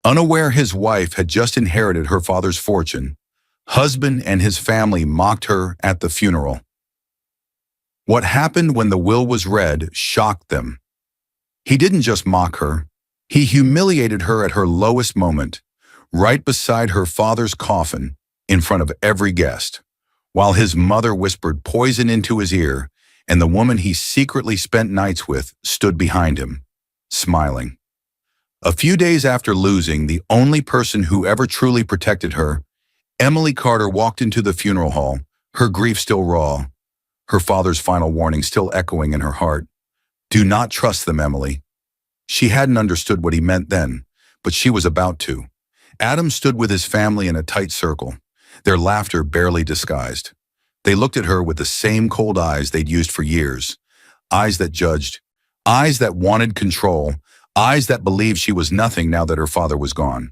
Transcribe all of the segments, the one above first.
Unaware his wife had just inherited her father's fortune, husband and his family mocked her at the funeral. What happened when the will was read shocked them. He didn't just mock her, he humiliated her at her lowest moment, right beside her father's coffin, in front of every guest, while his mother whispered poison into his ear, and the woman he secretly spent nights with stood behind him, smiling. A few days after losing the only person who ever truly protected her, Emily Carter walked into the funeral hall, her grief still raw, her father's final warning still echoing in her heart. Do not trust them, Emily. She hadn't understood what he meant then, but she was about to. Adam stood with his family in a tight circle, their laughter barely disguised. They looked at her with the same cold eyes they'd used for years, eyes that judged, eyes that wanted control, eyes that believed she was nothing now that her father was gone.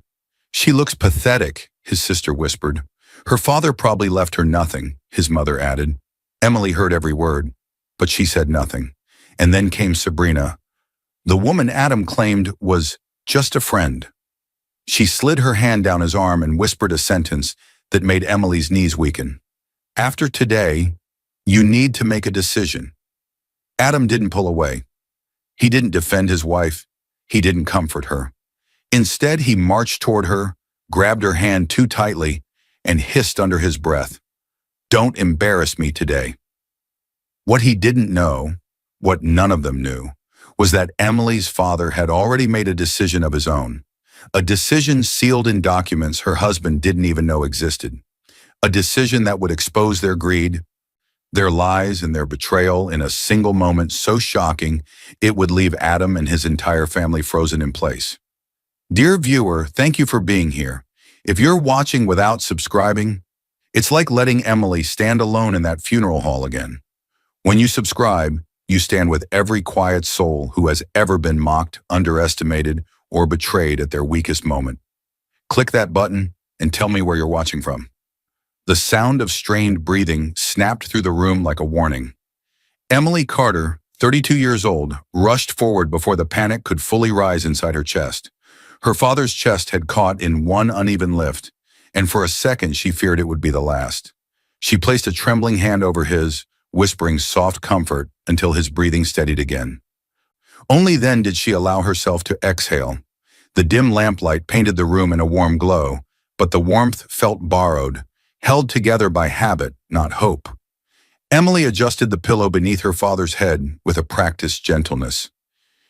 She looks pathetic, his sister whispered. Her father probably left her nothing, his mother added. Emily heard every word, but she said nothing. And then came Sabrina, the woman Adam claimed was just a friend. She slid her hand down his arm and whispered a sentence that made Emily's knees weaken. After today, you need to make a decision. Adam didn't pull away. He didn't defend his wife. He didn't comfort her. Instead, he marched toward her, grabbed her hand too tightly, and hissed under his breath, "Don't embarrass me today." What he didn't know, what none of them knew, was that Emily's father had already made a decision of his own. A decision sealed in documents her husband didn't even know existed. A decision that would expose their greed, their lies, and their betrayal in a single moment so shocking it would leave Adam and his entire family frozen in place. Dear viewer, thank you for being here. If you're watching without subscribing, it's like letting Emily stand alone in that funeral hall again. When you subscribe, you stand with every quiet soul who has ever been mocked, underestimated, or betrayed at their weakest moment. Click that button and tell me where you're watching from. The sound of strained breathing snapped through the room like a warning. Emily Carter, 32 years old, rushed forward before the panic could fully rise inside her chest. Her father's chest had caught in one uneven lift, and for a second she feared it would be the last. She placed a trembling hand over his, whispering soft comfort until his breathing steadied again. Only then did she allow herself to exhale. The dim lamplight painted the room in a warm glow, but the warmth felt borrowed, held together by habit, not hope. Emily adjusted the pillow beneath her father's head with a practiced gentleness.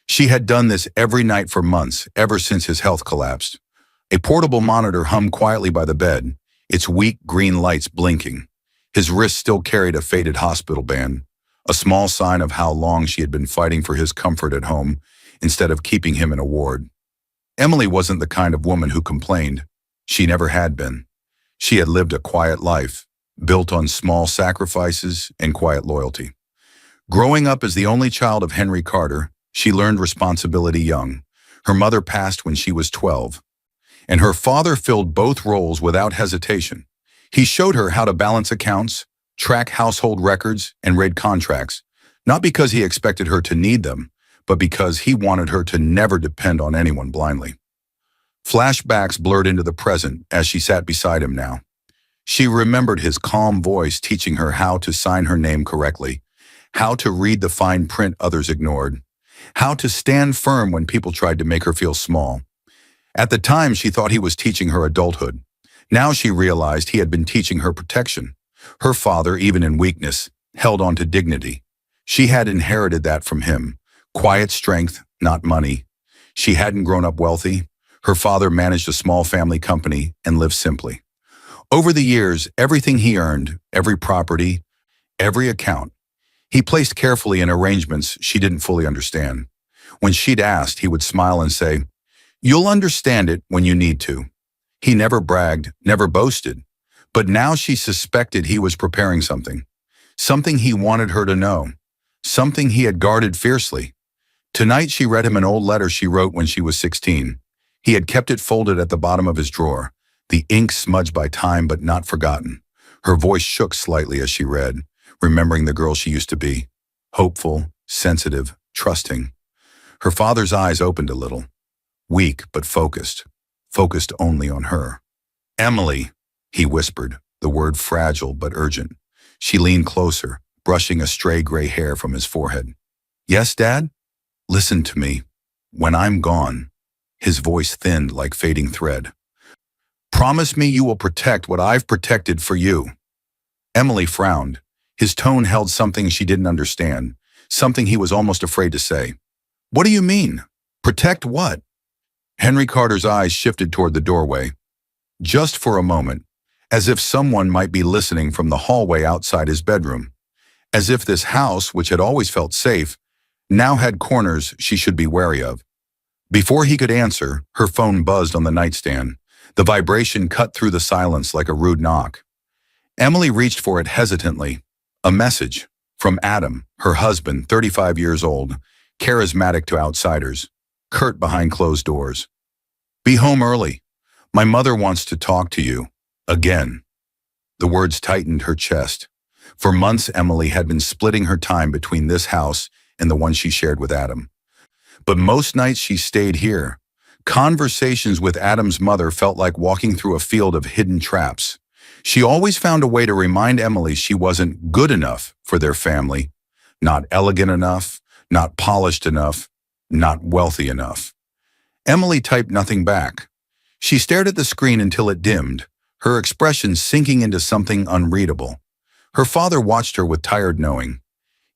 She had done this every night for months, ever since his health collapsed. A portable monitor hummed quietly by the bed, its weak green lights blinking. His wrist still carried a faded hospital band, a small sign of how long she had been fighting for his comfort at home instead of keeping him in a ward. Emily wasn't the kind of woman who complained. She never had been. She had lived a quiet life, built on small sacrifices and quiet loyalty. Growing up as the only child of Henry Carter, she learned responsibility young. Her mother passed when she was 12, and her father filled both roles without hesitation. He showed her how to balance accounts, track household records, and read contracts, not because he expected her to need them, but because he wanted her to never depend on anyone blindly. Flashbacks blurred into the present as she sat beside him now. She remembered his calm voice teaching her how to sign her name correctly, how to read the fine print others ignored, how to stand firm when people tried to make her feel small. At the time, she thought he was teaching her adulthood. Now she realized he had been teaching her protection. Her father, even in weakness, held on to dignity. She had inherited that from him. Quiet strength, not money. She hadn't grown up wealthy. Her father managed a small family company and lived simply. Over the years, everything he earned, every property, every account, he placed carefully in arrangements she didn't fully understand. When she'd asked, he would smile and say, "You'll understand it when you need to." He never bragged, never boasted, but now she suspected he was preparing something he wanted her to know, something he had guarded fiercely. Tonight she read him an old letter she wrote when she was 16. He had kept it folded at the bottom of his drawer, the ink smudged by time but not forgotten. Her voice shook slightly as she read, remembering the girl she used to be, hopeful, sensitive, trusting. Her father's eyes opened a little, weak but focused. focused only on her. "Emily," he whispered, the word fragile but urgent. She leaned closer, brushing a stray gray hair from his forehead. "Yes, Dad? Listen to me. When I'm gone," his voice thinned like fading thread. "Promise me you will protect what I've protected for you." Emily frowned. His tone held something she didn't understand, something he was almost afraid to say. "What do you mean? Protect what?" Henry Carter's eyes shifted toward the doorway. Just for a moment, as if someone might be listening from the hallway outside his bedroom. As if this house, which had always felt safe, now had corners she should be wary of. Before he could answer, her phone buzzed on the nightstand. The vibration cut through the silence like a rude knock. Emily reached for it hesitantly. A message from Adam, her husband, 35 years old, charismatic to outsiders, curt behind closed doors. "Be home early. My mother wants to talk to you. Again." The words tightened her chest. For months, Emily had been splitting her time between this house and the one she shared with Adam. But most nights she stayed here. Conversations with Adam's mother felt like walking through a field of hidden traps. She always found a way to remind Emily she wasn't good enough for their family, not elegant enough, not polished enough, not wealthy enough. Emily typed nothing back. She stared at the screen until it dimmed, her expression sinking into something unreadable. Her father watched her with tired knowing.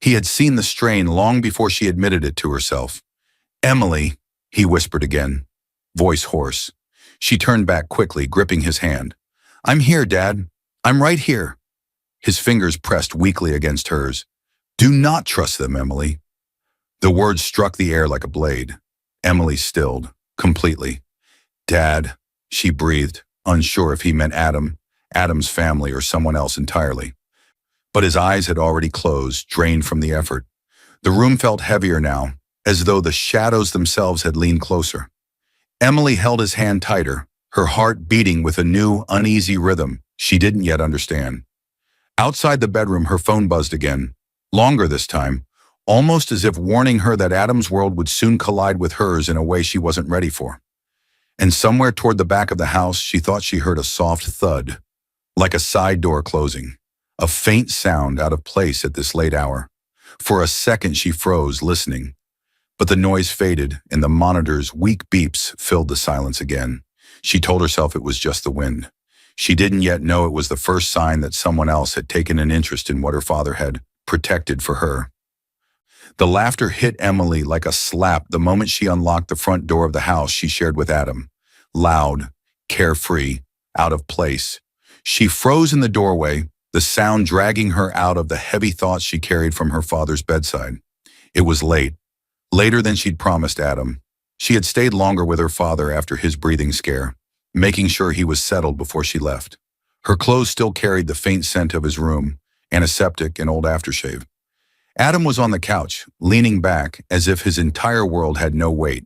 He had seen the strain long before she admitted it to herself. "Emily," he whispered again, voice hoarse. She turned back quickly, gripping his hand. "I'm here, Dad. I'm right here." His fingers pressed weakly against hers. "Do not trust them, Emily." The words struck the air like a blade. Emily stilled, completely. "Dad," she breathed, unsure if he meant Adam's family, or someone else entirely. But his eyes had already closed, drained from the effort. The room felt heavier now, as though the shadows themselves had leaned closer. Emily held his hand tighter, her heart beating with a new, uneasy rhythm she didn't yet understand. Outside the bedroom, her phone buzzed again, longer this time, almost as if warning her that Adam's world would soon collide with hers in a way she wasn't ready for. And somewhere toward the back of the house, she thought she heard a soft thud, like a side door closing, a faint sound out of place at this late hour. For a second she froze, listening. But the noise faded, and the monitor's weak beeps filled the silence again. She told herself it was just the wind. She didn't yet know it was the first sign that someone else had taken an interest in what her father had protected for her. The laughter hit Emily like a slap the moment she unlocked the front door of the house she shared with Adam. Loud, carefree, out of place. She froze in the doorway, the sound dragging her out of the heavy thoughts she carried from her father's bedside. It was late, later than she'd promised Adam. She had stayed longer with her father after his breathing scare, making sure he was settled before she left. Her clothes still carried the faint scent of his room, antiseptic and old aftershave. Adam was on the couch, leaning back as if his entire world had no weight.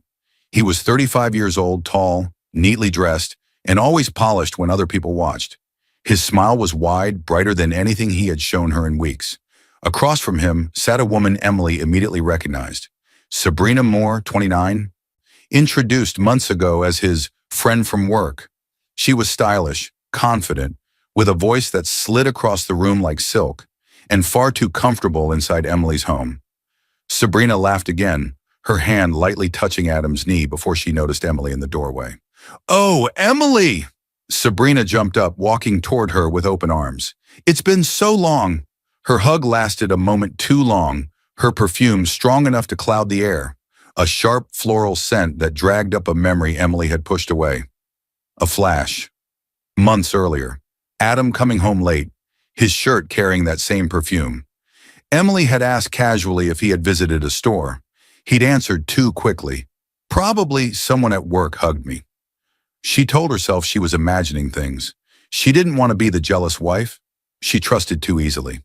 He was 35 years old, tall, neatly dressed, and always polished when other people watched. His smile was wide, brighter than anything he had shown her in weeks. Across from him sat a woman Emily immediately recognized. Sabrina Moore, 29, introduced months ago as his friend from work. She was stylish, confident, with a voice that slid across the room like silk, and far too comfortable inside Emily's home. Sabrina laughed again, her hand lightly touching Adam's knee before she noticed Emily in the doorway. "Oh, Emily!" Sabrina jumped up, walking toward her with open arms. "It's been so long." Her hug lasted a moment too long, her perfume strong enough to cloud the air, a sharp floral scent that dragged up a memory Emily had pushed away. A flash. Months earlier, Adam coming home late, his shirt carrying that same perfume. Emily had asked casually if he had visited a store. He'd answered too quickly. "Probably someone at work hugged me." She told herself she was imagining things. She didn't want to be the jealous wife. She trusted too easily.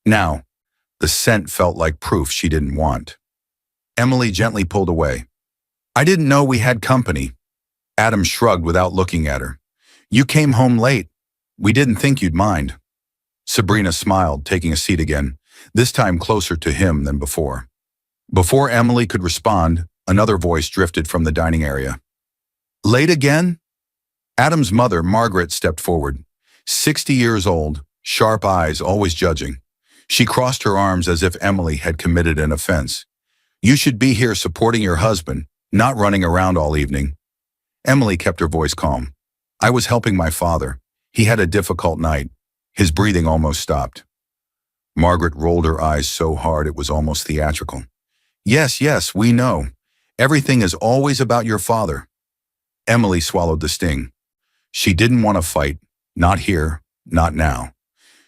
Now, the scent felt like proof she didn't want. Emily gently pulled away. "I didn't know we had company." Adam shrugged without looking at her. "You came home late. We didn't think you'd mind." Sabrina smiled, taking a seat again, this time closer to him than before. Before Emily could respond, another voice drifted from the dining area. "Late again?" Adam's mother, Margaret, stepped forward. 60 years old, sharp eyes, always judging. She crossed her arms as if Emily had committed an offense. You should be here supporting your husband, not running around all evening. Emily kept her voice calm. I was helping my father. He had a difficult night. His breathing almost stopped. Margaret rolled her eyes so hard it was almost theatrical. Yes, yes, we know. Everything is always about your father. Emily swallowed the sting. She didn't want to fight. Not here, not now.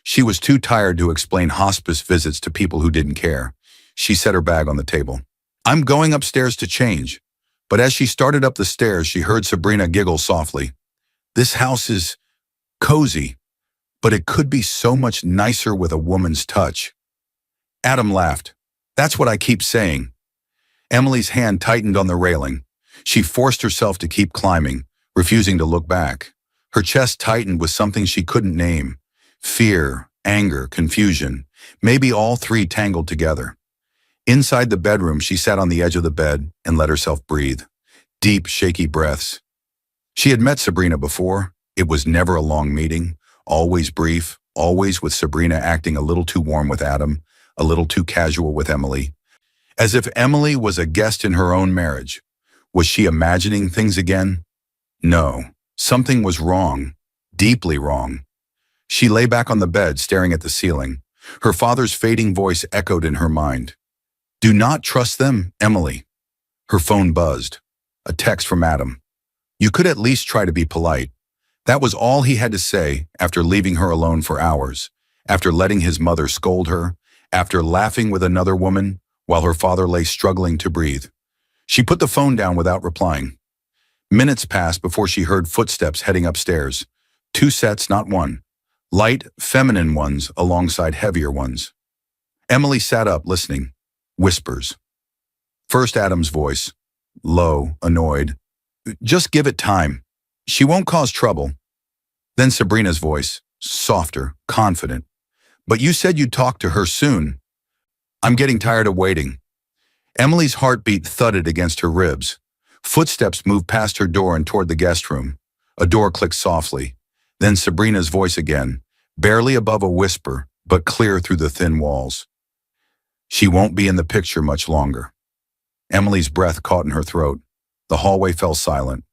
She was too tired to explain hospice visits to people who didn't care. She set her bag on the table. I'm going upstairs to change. But as she started up the stairs, she heard Sabrina giggle softly. This house is cozy, but it could be so much nicer with a woman's touch. Adam laughed. That's what I keep saying. Emily's hand tightened on the railing. She forced herself to keep climbing, refusing to look back. Her chest tightened with something she couldn't name. Fear, anger, confusion, maybe all three tangled together. Inside the bedroom, she sat on the edge of the bed and let herself breathe. Deep, shaky breaths. She had met Sabrina before. It was never a long meeting, always brief, always with Sabrina acting a little too warm with Adam, a little too casual with Emily. As if Emily was a guest in her own marriage. Was she imagining things again? No. Something was wrong. Deeply wrong. She lay back on the bed, staring at the ceiling. Her father's fading voice echoed in her mind. Do not trust them, Emily. Her phone buzzed. A text from Adam. You could at least try to be polite. That was all he had to say after leaving her alone for hours, after letting his mother scold her, after laughing with another woman while her father lay struggling to breathe. She put the phone down without replying. Minutes passed before she heard footsteps heading upstairs. 2 sets, not one. Light, feminine ones alongside heavier ones. Emily sat up, listening. Whispers. First Adam's voice. Low, annoyed. Just give it time. She won't cause trouble. Then Sabrina's voice. Softer, confident. But you said you'd talk to her soon. I'm getting tired of waiting. Emily's heartbeat thudded against her ribs. Footsteps moved past her door and toward the guest room. A door clicked softly. Then Sabrina's voice again, barely above a whisper, but clear through the thin walls. She won't be in the picture much longer. Emily's breath caught in her throat. The hallway fell silent.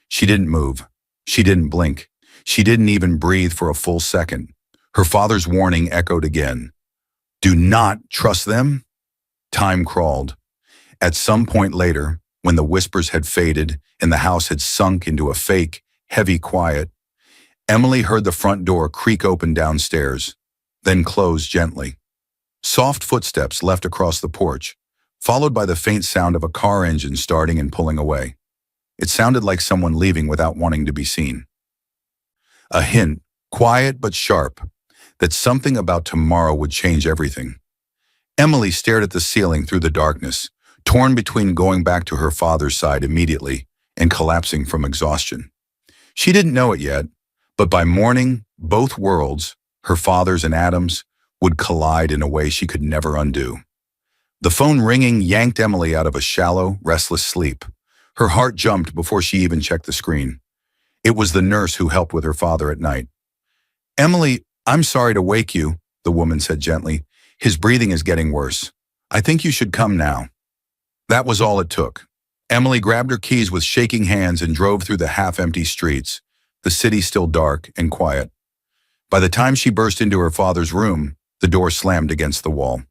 She didn't move. She didn't blink. She didn't even breathe for a full second. Her father's warning echoed again. Do not trust them? Time crawled. At some point later, when the whispers had faded and the house had sunk into a fake, heavy quiet, Emily heard the front door creak open downstairs, then close gently. Soft footsteps left across the porch, followed by the faint sound of a car engine starting and pulling away. It sounded like someone leaving without wanting to be seen. A hint, quiet but sharp, that something about tomorrow would change everything. Emily stared at the ceiling through the darkness, torn between going back to her father's side immediately and collapsing from exhaustion. She didn't know it yet, but by morning, both worlds, her father's and Adam's, would collide in a way she could never undo. The phone ringing yanked Emily out of a shallow, restless sleep. Her heart jumped before she even checked the screen. It was the nurse who helped with her father at night. Emily, I'm sorry to wake you, the woman said gently. His breathing is getting worse. I think you should come now. That was all it took. Emily grabbed her keys with shaking hands and drove through the half-empty streets, the city still dark and quiet. By the time she burst into her father's room, the door slammed against the wall.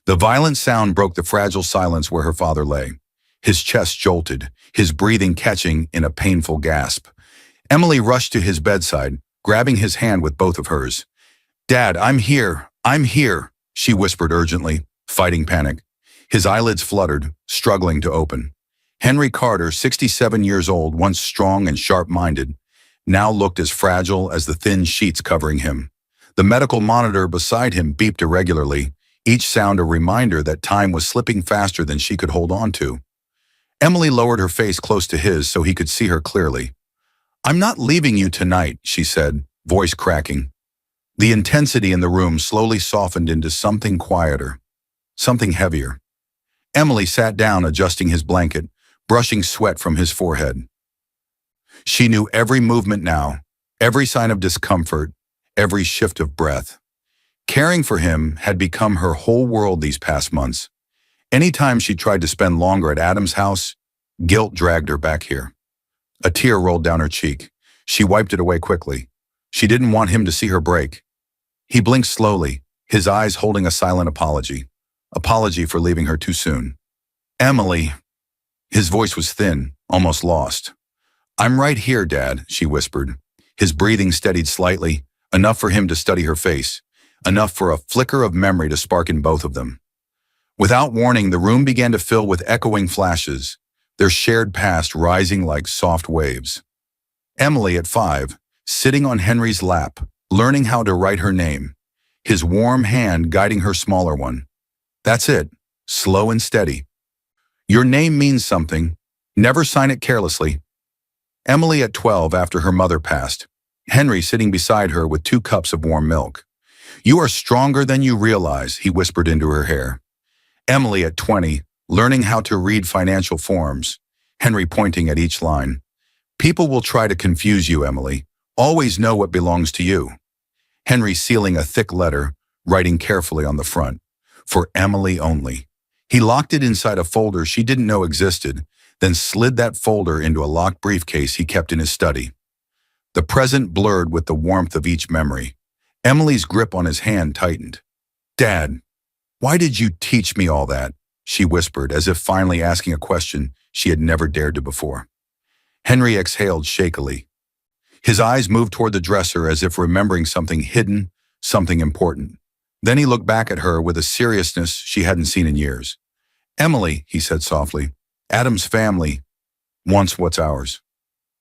The violent sound broke the fragile silence where her father lay. His chest jolted, his breathing catching in a painful gasp. Emily rushed to his bedside, grabbing his hand with both of hers. Dad, I'm here, she whispered urgently, fighting panic. His eyelids fluttered, struggling to open. Henry Carter, 67 years old, once strong and sharp-minded, now looked as fragile as the thin sheets covering him. The medical monitor beside him beeped irregularly, each sound a reminder that time was slipping faster than she could hold on to. Emily lowered her face close to his so he could see her clearly. I'm not leaving you tonight, she said, voice cracking. The intensity in the room slowly softened into something quieter, something heavier. Emily sat down, adjusting his blanket, brushing sweat from his forehead. She knew every movement now, every sign of discomfort, every shift of breath. Caring for him had become her whole world these past months. Anytime she tried to spend longer at Adam's house, guilt dragged her back here. A tear rolled down her cheek. She wiped it away quickly. She didn't want him to see her break. He blinked slowly, his eyes holding a silent apology. Apology for leaving her too soon. Emily. His voice was thin, almost lost. I'm right here, Dad, she whispered. His breathing steadied slightly, enough for him to study her face, enough for a flicker of memory to spark in both of them. Without warning, the room began to fill with echoing flashes, their shared past rising like soft waves. Emily, at 5, sitting on Henry's lap, learning how to write her name, his warm hand guiding her smaller one. That's it, slow and steady. Your name means something. Never sign it carelessly. Emily at 12 after her mother passed, Henry sitting beside her with 2 cups of warm milk. You are stronger than you realize, he whispered into her hair. Emily at 20, learning how to read financial forms, Henry pointing at each line. People will try to confuse you, Emily. Always know what belongs to you. Henry sealing a thick letter, writing carefully on the front. For Emily only. He locked it inside a folder she didn't know existed, then slid that folder into a locked briefcase he kept in his study. The present blurred with the warmth of each memory. Emily's grip on his hand tightened. Dad, why did you teach me all that? She whispered, as if finally asking a question she had never dared to before. Henry exhaled shakily. His eyes moved toward the dresser as if remembering something hidden, something important. Then he looked back at her with a seriousness she hadn't seen in years. Emily, he said softly, Adam's family wants what's ours.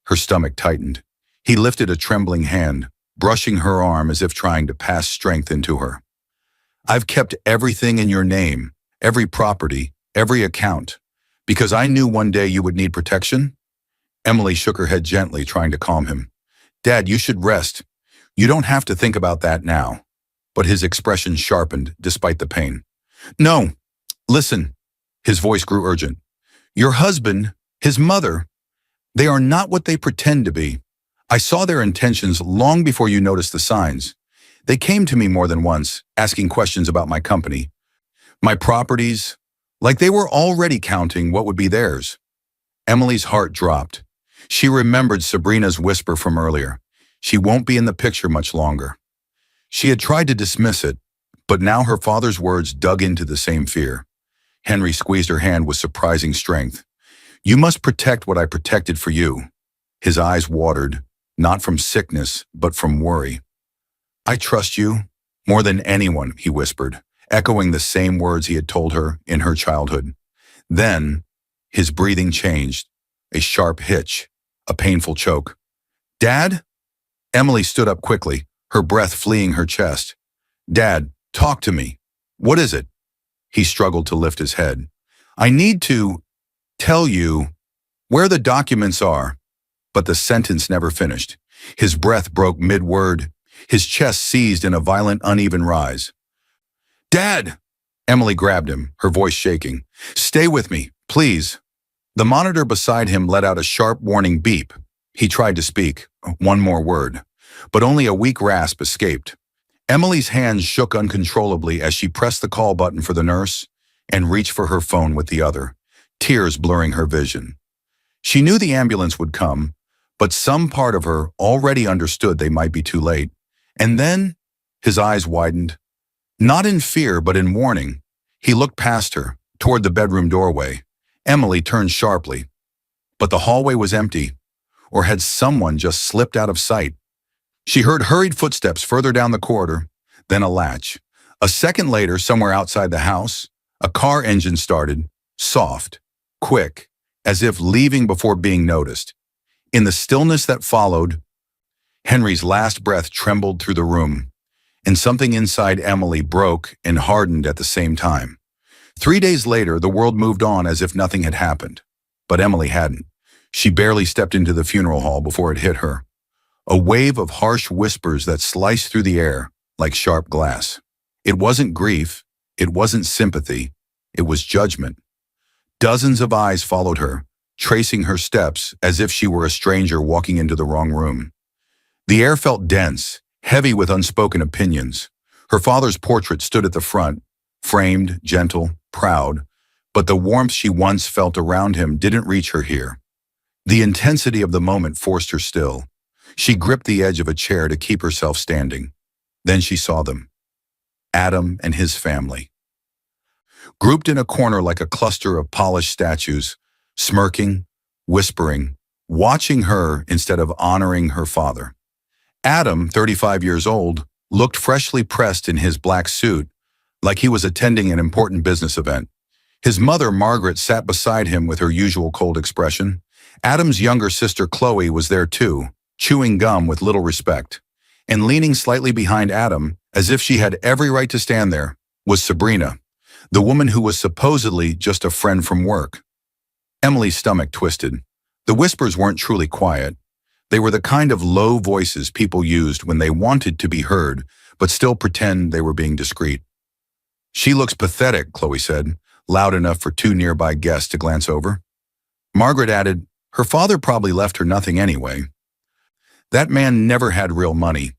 Her stomach tightened. He lifted a trembling hand, brushing her arm as if trying to pass strength into her. I've kept everything in your name, every property, every account, because I knew one day you would need protection. Emily shook her head gently, trying to calm him. Dad, you should rest. You don't have to think about that now. But his expression sharpened despite the pain. No, listen. His voice grew urgent. Your husband, his mother, they are not what they pretend to be. I saw their intentions long before you noticed the signs. They came to me more than once, asking questions about my company, my properties, like they were already counting what would be theirs. Emily's heart dropped. She remembered Sabrina's whisper from earlier. She won't be in the picture much longer. She had tried to dismiss it, but now her father's words dug into the same fear. Henry squeezed her hand with surprising strength. You must protect what I protected for you. His eyes watered, not from sickness, but from worry. I trust you more than anyone, he whispered, echoing the same words he had told her in her childhood. Then, his breathing changed, a sharp hitch, a painful choke. Dad? Emily stood up quickly, her breath fleeing her chest. Dad, talk to me. What is it? He struggled to lift his head. I need to tell you where the documents are. But the sentence never finished. His breath broke mid-word. His chest seized in a violent, uneven rise. Dad! Emily grabbed him, her voice shaking. Stay with me, please. The monitor beside him let out a sharp warning beep. He tried to speak, one more word, but only a weak rasp escaped. Emily's hands shook uncontrollably as she pressed the call button for the nurse and reached for her phone with the other, tears blurring her vision. She knew the ambulance would come, but some part of her already understood they might be too late. And then, his eyes widened. Not in fear, but in warning. He looked past her, toward the bedroom doorway. Emily turned sharply. But the hallway was empty, or had someone just slipped out of sight? She heard hurried footsteps further down the corridor, then a latch. A second later, somewhere outside the house, a car engine started, soft, quick, as if leaving before being noticed. In the stillness that followed, Henry's last breath trembled through the room, and something inside Emily broke and hardened at the same time. 3 days later, the world moved on as if nothing had happened. But Emily hadn't. She barely stepped into the funeral hall before it hit her. A wave of harsh whispers that sliced through the air like sharp glass. It wasn't grief. It wasn't sympathy. It was judgment. Dozens of eyes followed her, tracing her steps as if she were a stranger walking into the wrong room. The air felt dense, heavy with unspoken opinions. Her father's portrait stood at the front, framed, gentle, proud, but the warmth she once felt around him didn't reach her here. The intensity of the moment forced her still. She gripped the edge of a chair to keep herself standing. Then she saw them. Adam and his family. Grouped in a corner like a cluster of polished statues, smirking, whispering, watching her instead of honoring her father. Adam, 35 years old, looked freshly pressed in his black suit, like he was attending an important business event. His mother, Margaret, sat beside him with her usual cold expression. Adam's younger sister, Chloe, was there too, chewing gum with little respect. And leaning slightly behind Adam, as if she had every right to stand there, was Sabrina, the woman who was supposedly just a friend from work. Emily's stomach twisted. The whispers weren't truly quiet. They were the kind of low voices people used when they wanted to be heard, but still pretend they were being discreet. "She looks pathetic," Chloe said, loud enough for two nearby guests to glance over. Margaret added, "Her father probably left her nothing anyway." That man never had real money.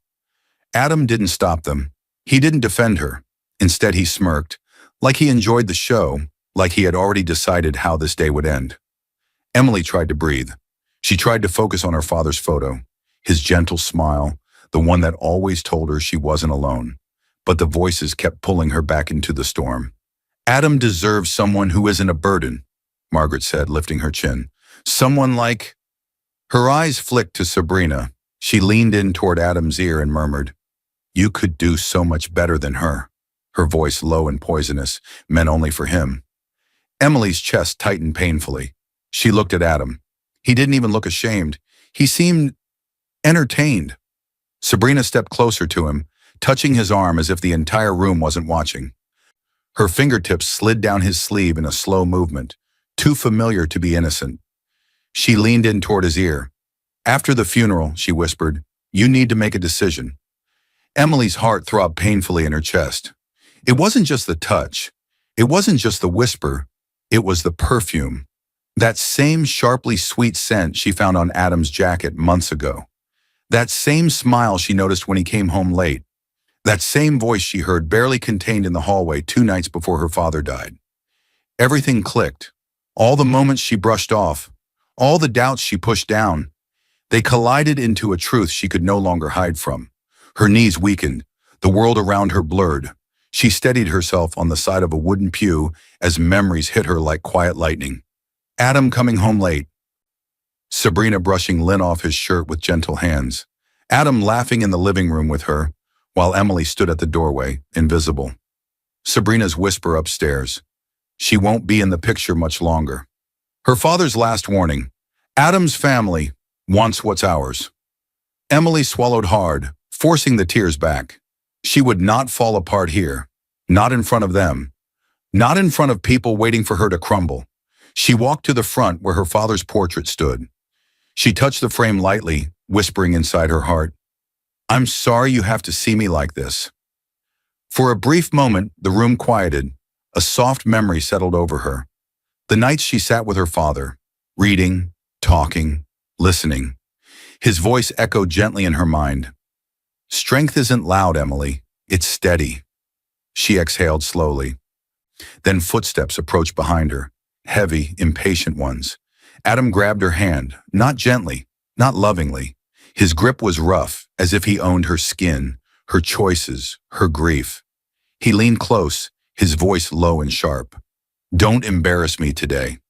Adam didn't stop them. He didn't defend her. Instead, he smirked, like he enjoyed the show, like he had already decided how this day would end. Emily tried to breathe. She tried to focus on her father's photo, his gentle smile, the one that always told her she wasn't alone. But the voices kept pulling her back into the storm. "Adam deserves someone who isn't a burden," Margaret said, lifting her chin. "Someone like—" Her eyes flicked to Sabrina. She leaned in toward Adam's ear and murmured, "You could do so much better than her." Her voice, low and poisonous, meant only for him. Emily's chest tightened painfully. She looked at Adam. He didn't even look ashamed. He seemed entertained. Sabrina stepped closer to him, touching his arm as if the entire room wasn't watching. Her fingertips slid down his sleeve in a slow movement, too familiar to be innocent. She leaned in toward his ear. "After the funeral," she whispered, "you need to make a decision." Emily's heart throbbed painfully in her chest. It wasn't just the touch. It wasn't just the whisper. It was the perfume. That same sharply sweet scent she found on Adam's jacket months ago. That same smile she noticed when he came home late. That same voice she heard barely contained in the hallway 2 nights before her father died. Everything clicked. All the moments she brushed off. All the doubts she pushed down. They collided into a truth she could no longer hide from. Her knees weakened. The world around her blurred. She steadied herself on the side of a wooden pew as memories hit her like quiet lightning. Adam coming home late. Sabrina brushing lint off his shirt with gentle hands. Adam laughing in the living room with her, while Emily stood at the doorway, invisible. Sabrina's whisper upstairs. She won't be in the picture much longer. Her father's last warning. Adam's family wants what's ours. Emily swallowed hard, forcing the tears back. She would not fall apart here. Not in front of them. Not in front of people waiting for her to crumble. She walked to the front where her father's portrait stood. She touched the frame lightly, whispering inside her heart, "I'm sorry you have to see me like this." For a brief moment, the room quieted. A soft memory settled over her. The nights she sat with her father, reading, talking, listening. His voice echoed gently in her mind. "Strength isn't loud, Emily. It's steady." She exhaled slowly. Then footsteps approached behind her. Heavy, impatient ones. Adam grabbed her hand, not gently, not lovingly. His grip was rough, as if he owned her skin, her choices, her grief. He leaned close, his voice low and sharp. "Don't embarrass me today."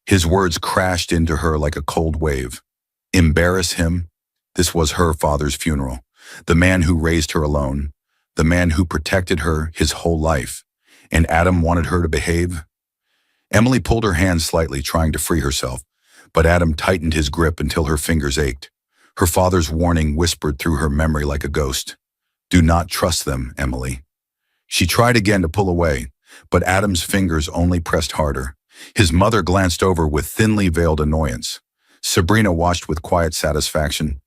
His words crashed into her like a cold wave. Embarrass him? This was her father's funeral. The man who raised her alone. The man who protected her his whole life. And Adam wanted her to behave? Emily pulled her hand slightly, trying to free herself, but Adam tightened his grip until her fingers ached. Her father's warning whispered through her memory like a ghost. "Do not trust them, Emily." She tried again to pull away, but Adam's fingers only pressed harder. His mother glanced over with thinly veiled annoyance. Sabrina watched with quiet satisfaction,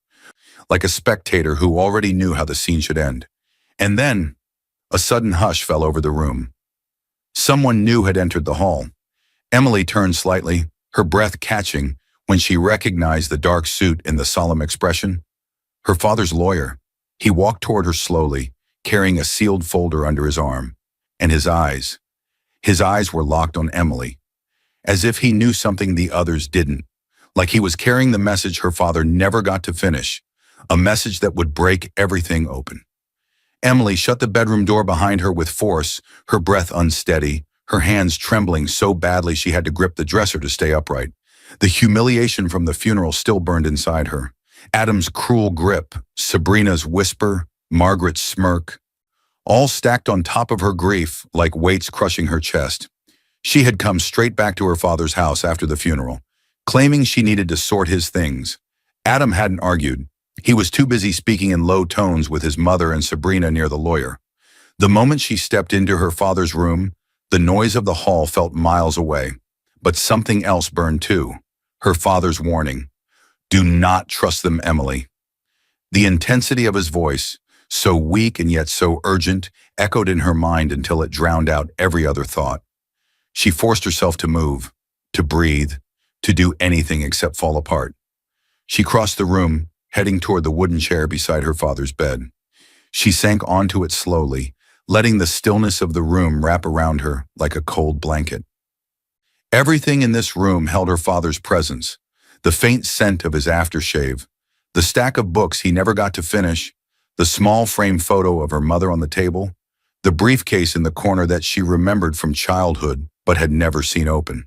like a spectator who already knew how the scene should end. And then, a sudden hush fell over the room. Someone new had entered the hall. Emily turned slightly, her breath catching when she recognized the dark suit and the solemn expression. Her father's lawyer. He walked toward her slowly, carrying a sealed folder under his arm. And his eyes were locked on Emily, as if he knew something the others didn't, like he was carrying the message her father never got to finish, a message that would break everything open. Emily shut the bedroom door behind her with force, her breath unsteady, her hands trembling so badly she had to grip the dresser to stay upright. The humiliation from the funeral still burned inside her. Adam's cruel grip, Sabrina's whisper, Margaret's smirk, all stacked on top of her grief like weights crushing her chest. She had come straight back to her father's house after the funeral, claiming she needed to sort his things. Adam hadn't argued. He was too busy speaking in low tones with his mother and Sabrina near the lawyer. The moment she stepped into her father's room, the noise of the hall felt miles away. But something else burned too. Her father's warning. Do not trust them, Emily. The intensity of his voice, so weak and yet so urgent, echoed in her mind until it drowned out every other thought. She forced herself to move, to breathe, to do anything except fall apart. She crossed the room, heading toward the wooden chair beside her father's bed. She sank onto it slowly, letting the stillness of the room wrap around her like a cold blanket. Everything in this room held her father's presence, the faint scent of his aftershave, the stack of books he never got to finish, the small frame photo of her mother on the table, the briefcase in the corner that she remembered from childhood but had never seen open.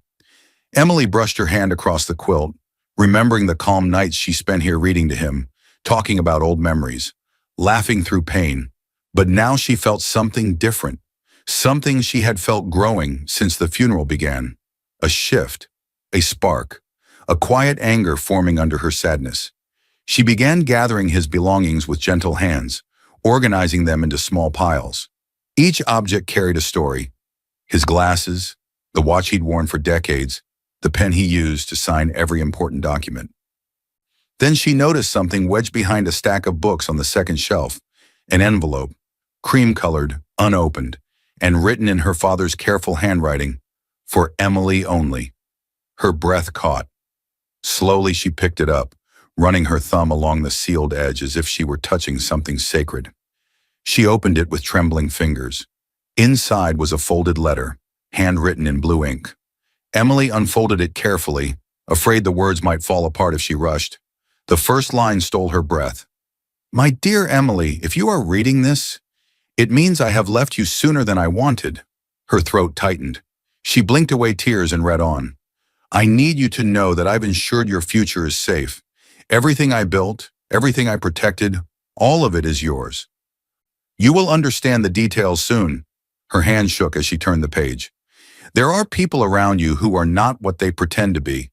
Emily brushed her hand across the quilt, remembering the calm nights she spent here reading to him, talking about old memories, laughing through pain. But now she felt something different, something she had felt growing since the funeral began. A shift, a spark, a quiet anger forming under her sadness. She began gathering his belongings with gentle hands, organizing them into small piles. Each object carried a story. His glasses, the watch he'd worn for decades, the pen he used to sign every important document. Then she noticed something wedged behind a stack of books on the second shelf, an envelope, cream-colored, unopened, and written in her father's careful handwriting, for Emily only. Her breath caught. Slowly she picked it up, running her thumb along the sealed edge as if she were touching something sacred. She opened it with trembling fingers. Inside was a folded letter, handwritten in blue ink. Emily unfolded it carefully, afraid the words might fall apart if she rushed. The first line stole her breath. My dear Emily, if you are reading this, it means I have left you sooner than I wanted. Her throat tightened. She blinked away tears and read on. I need you to know that I've ensured your future is safe. Everything I built, everything I protected, all of it is yours. You will understand the details soon. Her hand shook as she turned the page. There are people around you who are not what they pretend to be.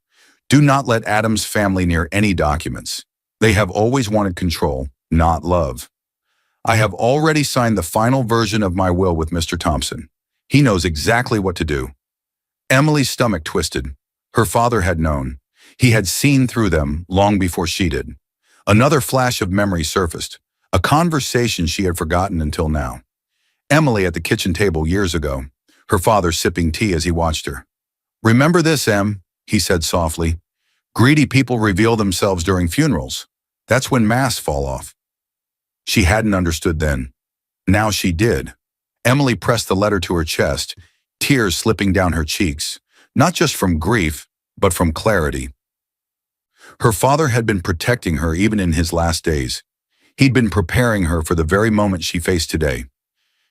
Do not let Adam's family near any documents. They have always wanted control, not love. I have already signed the final version of my will with Mr. Thompson. He knows exactly what to do. Emily's stomach twisted. Her father had known. He had seen through them long before she did. Another flash of memory surfaced, a conversation she had forgotten until now. Emily at the kitchen table years ago, her father sipping tea as he watched her. Remember this, Em, he said softly. Greedy people reveal themselves during funerals. That's when masks fall off. She hadn't understood then. Now she did. Emily pressed the letter to her chest, tears slipping down her cheeks, not just from grief, but from clarity. Her father had been protecting her even in his last days. He'd been preparing her for the very moment she faced today.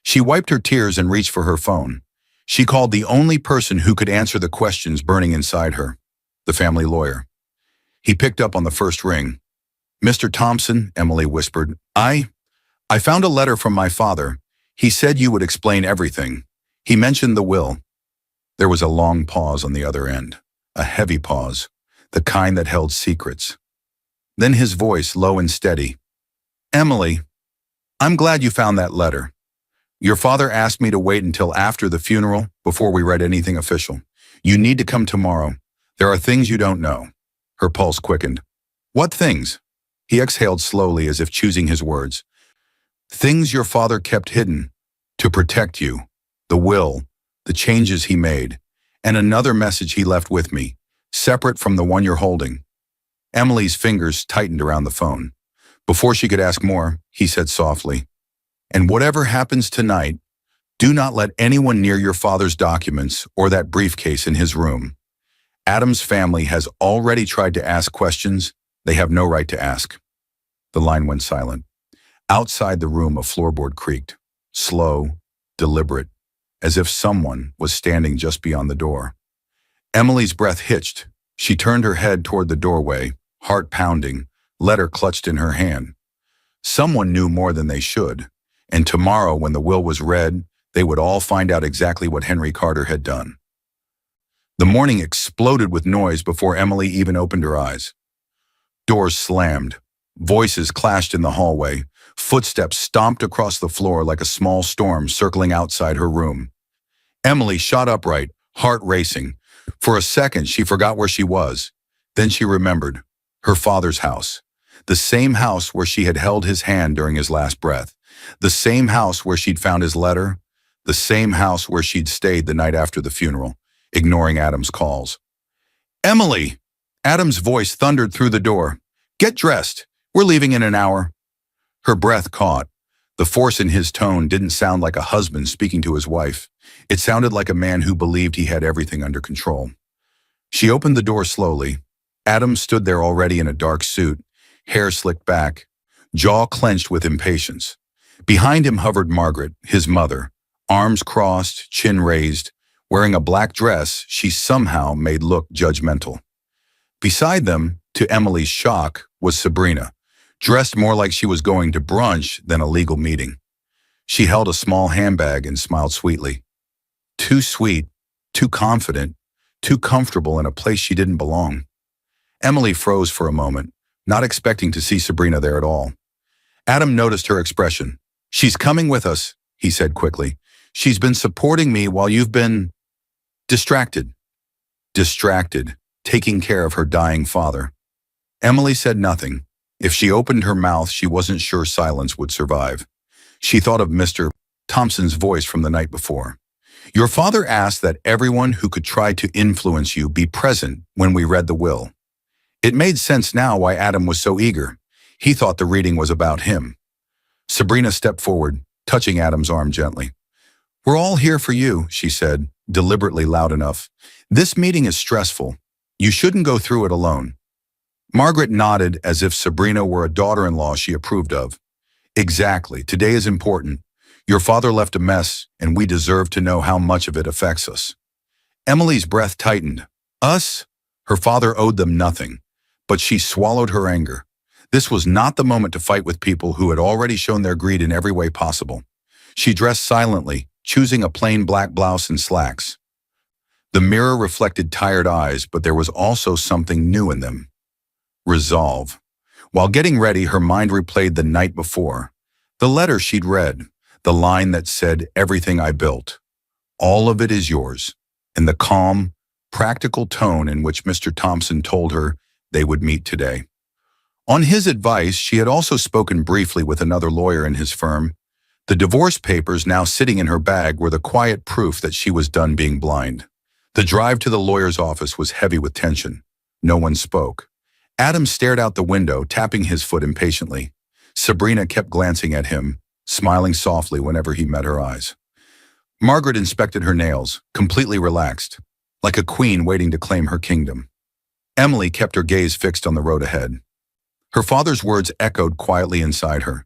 She wiped her tears and reached for her phone. She called the only person who could answer the questions burning inside her, the family lawyer. He picked up on the first ring. Mr. Thompson, Emily whispered, I found a letter from my father. He said you would explain everything. He mentioned the will. There was a long pause on the other end, a heavy pause, the kind that held secrets. Then his voice, low and steady. Emily, I'm glad you found that letter. Your father asked me to wait until after the funeral before we read anything official. You need to come tomorrow. There are things you don't know. Her pulse quickened. What things? He exhaled slowly as if choosing his words. Things your father kept hidden to protect you. The will, the changes he made, and another message he left with me. separate from the one you're holding. Emily's fingers tightened around the phone. Before she could ask more, he said softly, "And whatever happens tonight, do not let anyone near your father's documents or that briefcase in his room. Adam's family has already tried to ask questions they have no right to ask." The line went silent. Outside the room, a floorboard creaked, slow, deliberate, as if someone was standing just beyond the door. Emily's breath hitched. She turned her head toward the doorway, heart pounding, letter clutched in her hand. Someone knew more than they should, and tomorrow when the will was read, they would all find out exactly what Henry Carter had done. The morning exploded with noise before Emily even opened her eyes. Doors slammed. Voices clashed in the hallway. Footsteps stomped across the floor like a small storm circling outside her room. Emily shot upright, heart racing. For a second, she forgot where she was. Then she remembered. Her father's house. The same house where she had held his hand during his last breath. The same house where she'd found his letter. The same house where she'd stayed the night after the funeral, ignoring Adam's calls. "Emily!" Adam's voice thundered through the door. "Get dressed. We're leaving in an hour." Her breath caught. The force in his tone didn't sound like a husband speaking to his wife. It sounded like a man who believed he had everything under control. She opened the door slowly. Adam stood there already in a dark suit, hair slicked back, jaw clenched with impatience. Behind him hovered Margaret, his mother, arms crossed, chin raised, wearing a black dress she somehow made look judgmental. Beside them, to Emily's shock, was Sabrina, dressed more like she was going to brunch than a legal meeting. She held a small handbag and smiled sweetly. Too sweet, too confident, too comfortable in a place she didn't belong. Emily froze for a moment, not expecting to see Sabrina there at all. Adam noticed her expression. "She's coming with us," he said quickly. "She's been supporting me while you've been distracted." Distracted, taking care of her dying father. Emily said nothing. If she opened her mouth, she wasn't sure silence would survive. She thought of Mr. Thompson's voice from the night before. "Your father asked that everyone who could try to influence you be present when we read the will." It made sense now why Adam was so eager. He thought the reading was about him. Sabrina stepped forward, touching Adam's arm gently. "We're all here for you," she said, deliberately loud enough. "This meeting is stressful. You shouldn't go through it alone." Margaret nodded as if Sabrina were a daughter-in-law she approved of. "Exactly. Today is important. Your father left a mess, and we deserve to know how much of it affects us." Emily's breath tightened. Us? Her father owed them nothing. But she swallowed her anger. This was not the moment to fight with people who had already shown their greed in every way possible. She dressed silently, choosing a plain black blouse and slacks. The mirror reflected tired eyes, but there was also something new in them. Resolve. While getting ready, her mind replayed the night before. The letter she'd read, the line that said, "Everything I built. All of it is yours," and the calm, practical tone in which Mr. Thompson told her they would meet today. On his advice, she had also spoken briefly with another lawyer in his firm. The divorce papers now sitting in her bag were the quiet proof that she was done being blind. The drive to the lawyer's office was heavy with tension. No one spoke. Adam stared out the window, tapping his foot impatiently. Sabrina kept glancing at him, smiling softly whenever he met her eyes. Margaret inspected her nails, completely relaxed, like a queen waiting to claim her kingdom. Emily kept her gaze fixed on the road ahead. Her father's words echoed quietly inside her.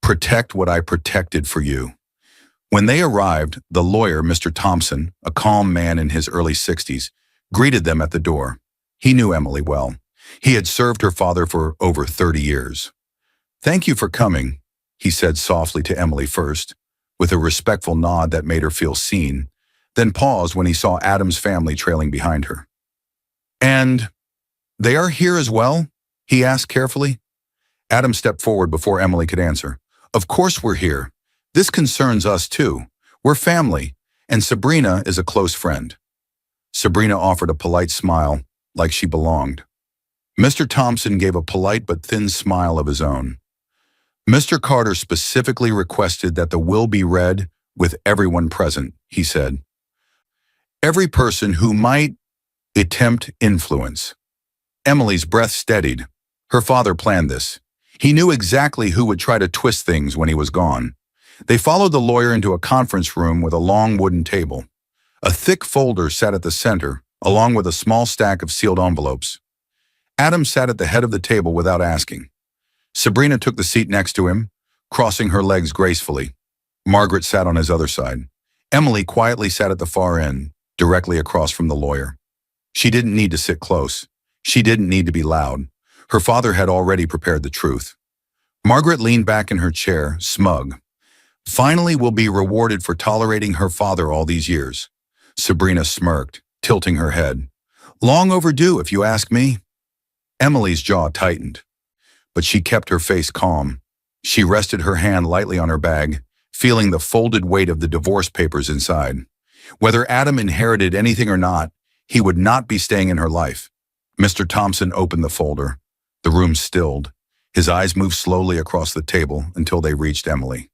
"Protect what I protected for you." When they arrived, the lawyer, Mr. Thompson, a calm man in his early 60s, greeted them at the door. He knew Emily well. He had served her father for over 30 years. "Thank you for coming," he said softly to Emily first, with a respectful nod that made her feel seen, then paused when he saw Adam's family trailing behind her. "And they are here as well?" he asked carefully. Adam stepped forward before Emily could answer. "Of course we're here. This concerns us too. We're family, and Sabrina is a close friend." Sabrina offered a polite smile, like she belonged. Mr. Thompson gave a polite but thin smile of his own. "Mr. Carter specifically requested that the will be read with everyone present," he said. "Every person who might Attempt influence. Emily's breath steadied. Her father planned this. He knew exactly who would try to twist things when he was gone. They followed the lawyer into a conference room with a long wooden table. A thick folder sat at the center, along with a small stack of sealed envelopes. Adam sat at the head of the table without asking. Sabrina took the seat next to him, crossing her legs gracefully. Margaret sat on his other side. Emily quietly sat at the far end, directly across from the lawyer. She didn't need to sit close. She didn't need to be loud. Her father had already prepared the truth. Margaret leaned back in her chair, smug. Finally, we'll be rewarded for tolerating her father all these years. Sabrina smirked, tilting her head. Long overdue, if you ask me. Emily's jaw tightened, but she kept her face calm. She rested her hand lightly on her bag, feeling the folded weight of the divorce papers inside. Whether Adam inherited anything or not, he would not be staying in her life. Mr. Thompson opened the folder. The room stilled. His eyes moved slowly across the table until they reached Emily.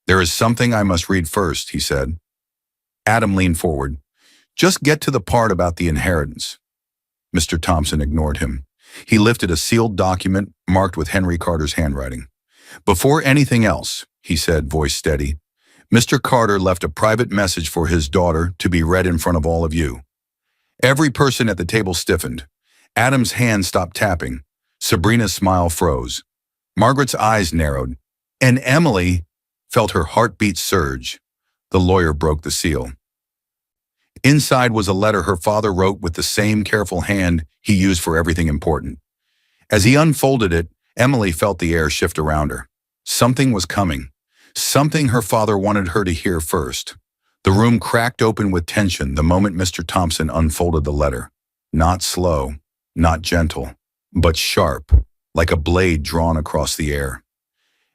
There is something I must read first, he said. Adam leaned forward. Just get to the part about the inheritance. Mr. Thompson ignored him. He lifted a sealed document marked with Henry Carter's handwriting. Before anything else, he said, voice steady, Mr. Carter left a private message for his daughter to be read in front of all of you. Every person at the table stiffened. Adam's hand stopped tapping. Sabrina's smile froze. Margaret's eyes narrowed, and Emily felt her heartbeat surge. The lawyer broke the seal. Inside was a letter her father wrote with the same careful hand he used for everything important. As he unfolded it, Emily felt the air shift around her. Something was coming. Something her father wanted her to hear first. The room cracked open with tension the moment Mr. Thompson unfolded the letter. Not slow, not gentle, but sharp, like a blade drawn across the air.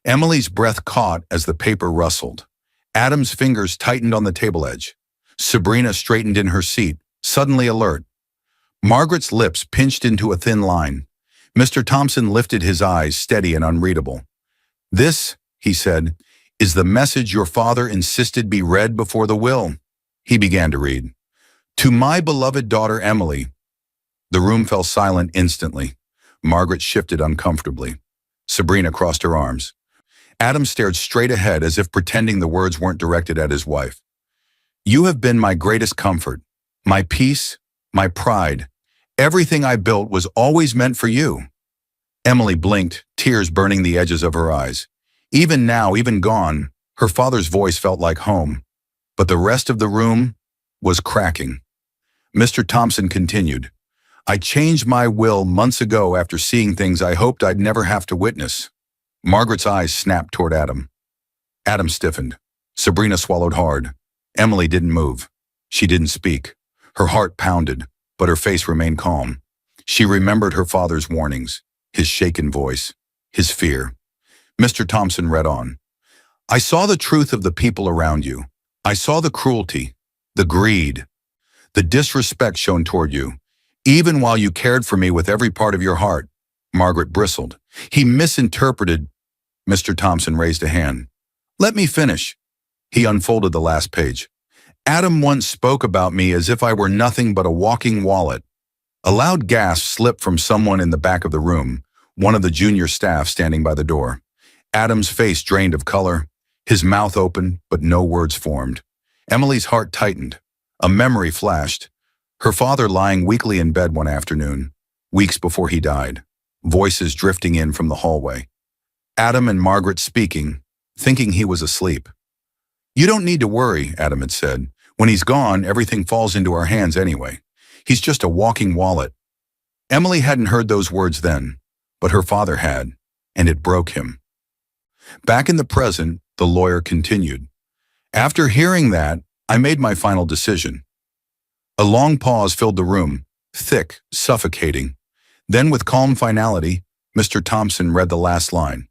Emily's breath caught as the paper rustled. Adam's fingers tightened on the table edge. Sabrina straightened in her seat, suddenly alert. Margaret's lips pinched into a thin line. Mr. Thompson lifted his eyes, steady and unreadable. This, he said, is the message your father insisted be read before the will. He began to read. To my beloved daughter Emily. The room fell silent instantly. Margaret shifted uncomfortably. Sabrina crossed her arms. Adam stared straight ahead as if pretending the words weren't directed at his wife. You have been my greatest comfort, my peace, my pride. Everything I built was always meant for you. Emily blinked, tears burning the edges of her eyes. Even now, even gone, her father's voice felt like home. But the rest of the room was cracking. Mr. Thompson continued, I changed my will months ago after seeing things I hoped I'd never have to witness. Margaret's eyes snapped toward Adam. Adam stiffened. Sabrina swallowed hard. Emily didn't move. She didn't speak. Her heart pounded, but her face remained calm. She remembered her father's warnings, his shaken voice, his fear. Mr. Thompson read on. I saw the truth of the people around you. I saw the cruelty, the greed, the disrespect shown toward you, even while you cared for me with every part of your heart. Margaret bristled. He misinterpreted. Mr. Thompson raised a hand. Let me finish. He unfolded the last page. Adam once spoke about me as if I were nothing but a walking wallet. A loud gasp slipped from someone in the back of the room, one of the junior staff standing by the door. Adam's face drained of color, his mouth open, but no words formed. Emily's heart tightened. A memory flashed. Her father lying weakly in bed one afternoon, weeks before he died. Voices drifting in from the hallway. Adam and Margaret speaking, thinking he was asleep. You don't need to worry, Adam had said. When he's gone, everything falls into our hands anyway. He's just a walking wallet. Emily hadn't heard those words then, but her father had, and it broke him. Back in the present, the lawyer continued. After hearing that, I made my final decision. A long pause filled the room, thick, suffocating. Then with calm finality, Mr. Thompson read the last line.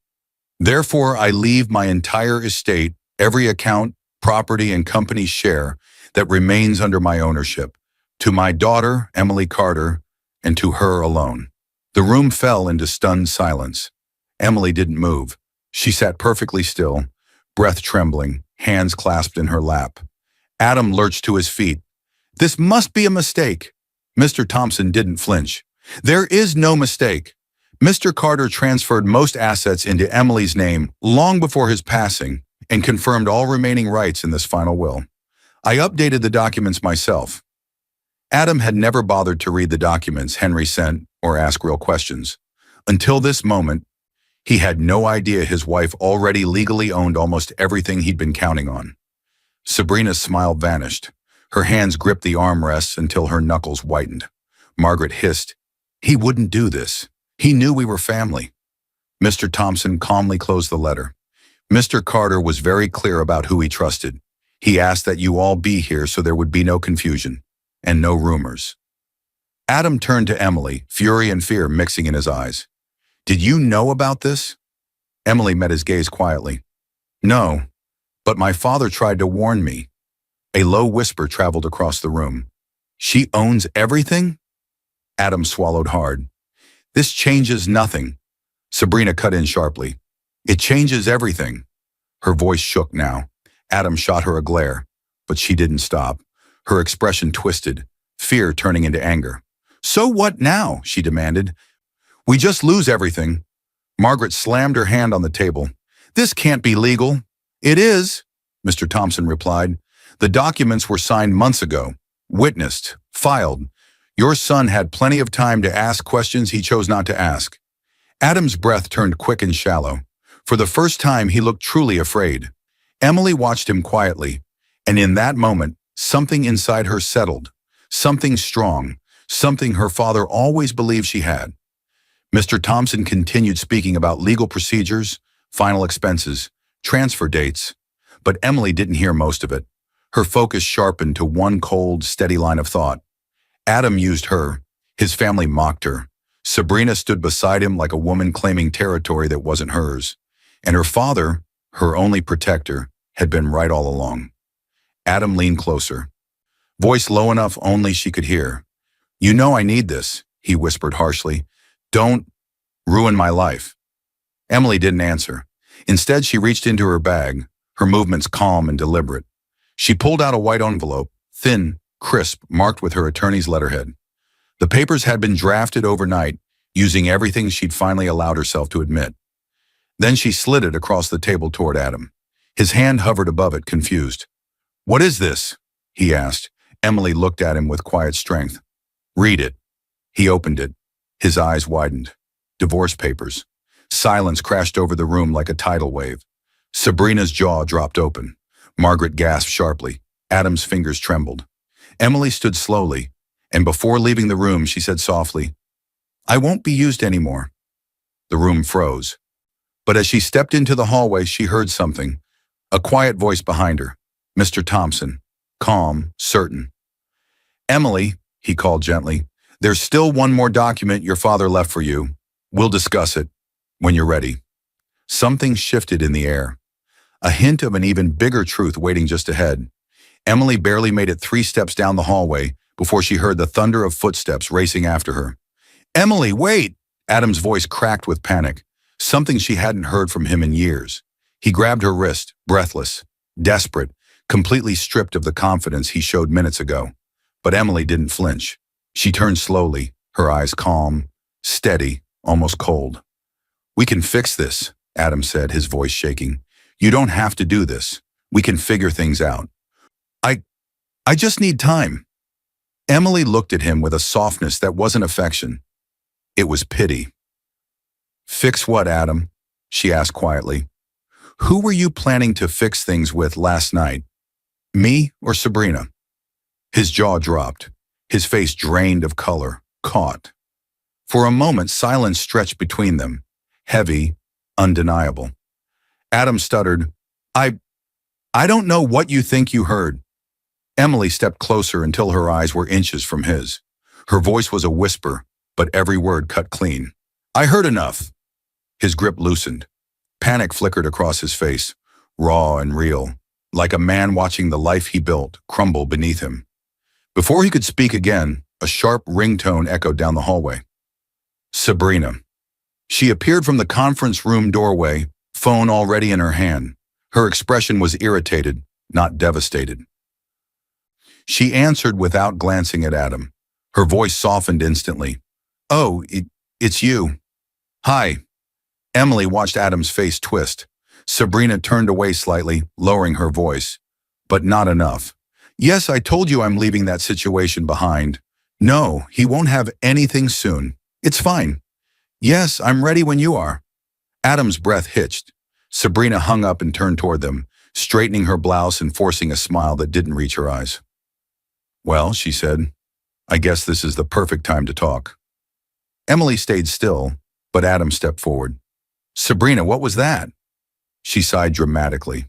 Therefore, I leave my entire estate, every account, property, and company share that remains under my ownership, to my daughter, Emily Carter, and to her alone. The room fell into stunned silence. Emily didn't move. She sat perfectly still, breath trembling, hands clasped in her lap. Adam lurched to his feet. This must be a mistake. Mr. Thompson didn't flinch. There is no mistake. Mr. Carter transferred most assets into Emily's name long before his passing and confirmed all remaining rights in this final will. I updated the documents myself. Adam had never bothered to read the documents Henry sent or ask real questions. Until this moment, he had no idea his wife already legally owned almost everything he'd been counting on. Sabrina's smile vanished. Her hands gripped the armrests until her knuckles whitened. Margaret hissed, "He wouldn't do this. He knew we were family." Mr. Thompson calmly closed the letter. Mr. Carter was very clear about who he trusted. He asked that you all be here so there would be no confusion and no rumors. Adam turned to Emily, fury and fear mixing in his eyes. "Did you know about this?" Emily met his gaze quietly. "No, but my father tried to warn me." A low whisper traveled across the room. "She owns everything?" Adam swallowed hard. "This changes nothing." Sabrina cut in sharply. "It changes everything." Her voice shook now. Adam shot her a glare, but she didn't stop. Her expression twisted, fear turning into anger. "So what now?" she demanded. "We just lose everything." Margaret slammed her hand on the table. "This can't be legal." "It is," Mr. Thompson replied. "The documents were signed months ago, witnessed, filed. Your son had plenty of time to ask questions he chose not to ask." Adam's breath turned quick and shallow. For the first time, he looked truly afraid. Emily watched him quietly, and in that moment, something inside her settled. Something strong, something her father always believed she had. Mr. Thompson continued speaking about legal procedures, final expenses, transfer dates, but Emily didn't hear most of it. Her focus sharpened to one cold, steady line of thought. Adam used her. His family mocked her. Sabrina stood beside him like a woman claiming territory that wasn't hers. And her father, her only protector, had been right all along. Adam leaned closer. Voice low enough only she could hear. "You know I need this," he whispered harshly. "Don't ruin my life." Emily didn't answer. Instead, she reached into her bag, her movements calm and deliberate. She pulled out a white envelope, thin, crisp, marked with her attorney's letterhead. The papers had been drafted overnight, using everything she'd finally allowed herself to admit. Then she slid it across the table toward Adam. His hand hovered above it, confused. "What is this?" he asked. Emily looked at him with quiet strength. "Read it." He opened it. His eyes widened. Divorce papers. Silence crashed over the room like a tidal wave. Sabrina's jaw dropped open. Margaret gasped sharply. Adam's fingers trembled. Emily stood slowly, and before leaving the room, she said softly, "I won't be used anymore." The room froze. But as she stepped into the hallway, she heard something. A quiet voice behind her. Mr. Thompson. Calm, certain. "Emily," he called gently, "there's still one more document your father left for you. We'll discuss it when you're ready." Something shifted in the air. A hint of an even bigger truth waiting just ahead. Emily barely made it 3 steps down the hallway before she heard the thunder of footsteps racing after her. "Emily, wait!" Adam's voice cracked with panic, something she hadn't heard from him in years. He grabbed her wrist, breathless, desperate, completely stripped of the confidence he showed minutes ago. But Emily didn't flinch. She turned slowly, her eyes calm, steady, almost cold. "We can fix this," Adam said, his voice shaking. "You don't have to do this. We can figure things out." I just need time." Emily looked at him with a softness that wasn't affection. It was pity. "Fix what, Adam?" she asked quietly. "Who were you planning to fix things with last night? Me or Sabrina?" His jaw dropped, his face drained of color, caught. For a moment, silence stretched between them, heavy, undeniable. Adam stuttered, I don't know what you think you heard." Emily stepped closer until her eyes were inches from his. Her voice was a whisper, but every word cut clean. "I heard enough." His grip loosened. Panic flickered across his face, raw and real, like a man watching the life he built crumble beneath him. Before he could speak again, a sharp ringtone echoed down the hallway. Sabrina. She appeared from the conference room doorway, phone already in her hand. Her expression was irritated, not devastated. She answered without glancing at Adam. Her voice softened instantly. Oh, it's you. Hi. Emily watched Adam's face twist. Sabrina turned away slightly, lowering her voice. But not enough. Yes, I told you I'm leaving that situation behind. No, he won't have anything soon. It's fine. Yes, I'm ready when you are. Adam's breath hitched. Sabrina hung up and turned toward them, straightening her blouse and forcing a smile that didn't reach her eyes. Well, she said, I guess this is the perfect time to talk. Emily stayed still, but Adam stepped forward. Sabrina, what was that? She sighed dramatically.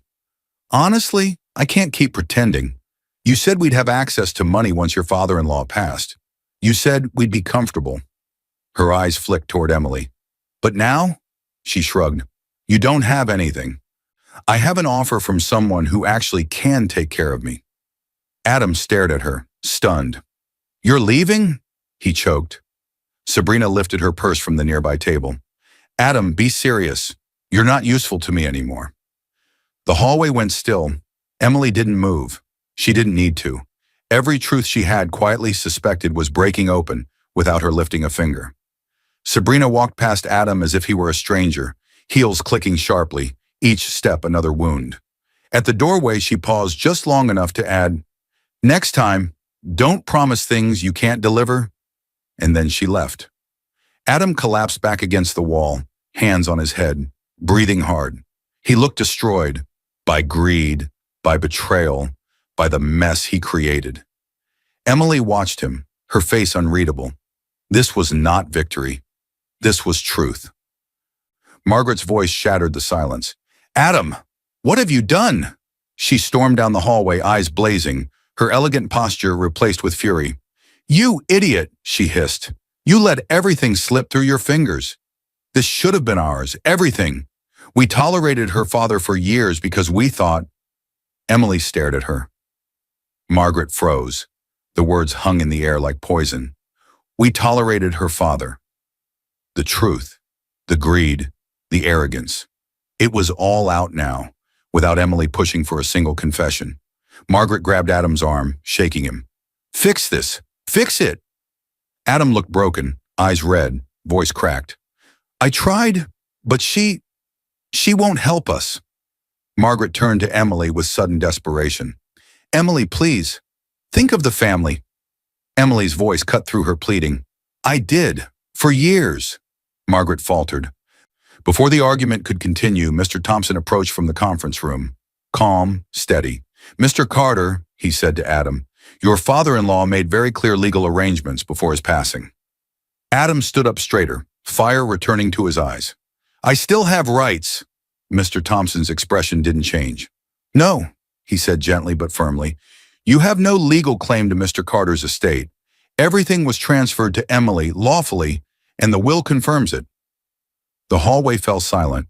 Honestly, I can't keep pretending. You said we'd have access to money once your father-in-law passed. You said we'd be comfortable. Her eyes flicked toward Emily. But now? She shrugged. You don't have anything. I have an offer from someone who actually can take care of me. Adam stared at her, stunned. You're leaving? He choked. Sabrina lifted her purse from the nearby table. Adam, be serious. You're not useful to me anymore. The hallway went still. Emily didn't move. She didn't need to. Every truth she had quietly suspected was breaking open without her lifting a finger. Sabrina walked past Adam as if he were a stranger, heels clicking sharply, each step another wound. At the doorway, she paused just long enough to add, Next time, don't promise things you can't deliver. And then she left. Adam collapsed back against the wall, hands on his head, breathing hard. He looked destroyed by greed, by betrayal, by the mess he created. Emily watched him, her face unreadable. This was not victory. This was truth. Margaret's voice shattered the silence. Adam, what have you done? She stormed down the hallway, eyes blazing, her elegant posture replaced with fury. You idiot, she hissed. You let everything slip through your fingers. This should have been ours, everything. We tolerated her father for years because we thought. Emily stared at her. Margaret froze. The words hung in the air like poison. We tolerated her father. The truth, the greed, the arrogance. It was all out now, without Emily pushing for a single confession. Margaret grabbed Adam's arm, shaking him. Fix this. Fix it. Adam looked broken, eyes red, voice cracked. I tried, but she won't help us. Margaret turned to Emily with sudden desperation. Emily, please, think of the family. Emily's voice cut through her pleading. I did, for years. Margaret faltered. Before the argument could continue, Mr. Thompson approached from the conference room. Calm, steady. Mr. Carter, he said to Adam, your father-in-law made very clear legal arrangements before his passing. Adam stood up straighter, fire returning to his eyes. I still have rights. Mr. Thompson's expression didn't change. No, he said gently but firmly. You have no legal claim to Mr. Carter's estate. Everything was transferred to Emily lawfully, and the will confirms it. The hallway fell silent.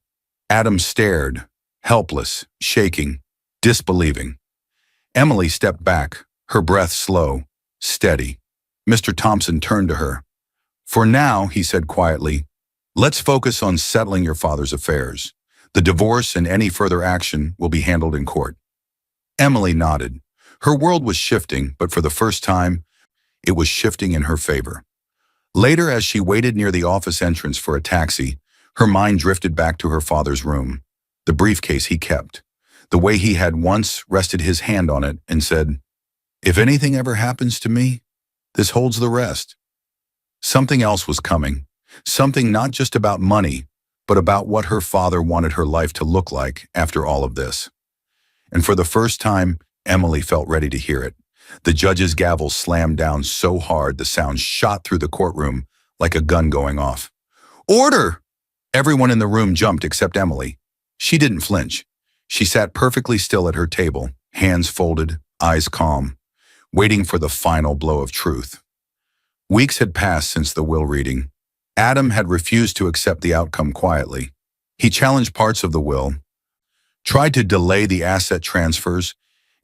Adam stared, helpless, shaking, disbelieving. Emily stepped back, her breath slow, steady. Mr. Thompson turned to her. For now, he said quietly, let's focus on settling your father's affairs. The divorce and any further action will be handled in court. Emily nodded. Her world was shifting, but for the first time, it was shifting in her favor. Later, as she waited near the office entrance for a taxi, her mind drifted back to her father's room, the briefcase he kept, the way he had once rested his hand on it and said, if anything ever happens to me, this holds the rest. Something else was coming, something not just about money, but about what her father wanted her life to look like after all of this. And for the first time, Emily felt ready to hear it. The judge's gavel slammed down so hard the sound shot through the courtroom like a gun going off. Order! Everyone in the room jumped except Emily. She didn't flinch. She sat perfectly still at her table, hands folded, eyes calm, waiting for the final blow of truth. Weeks had passed since the will reading. Adam had refused to accept the outcome quietly. He challenged parts of the will, tried to delay the asset transfers,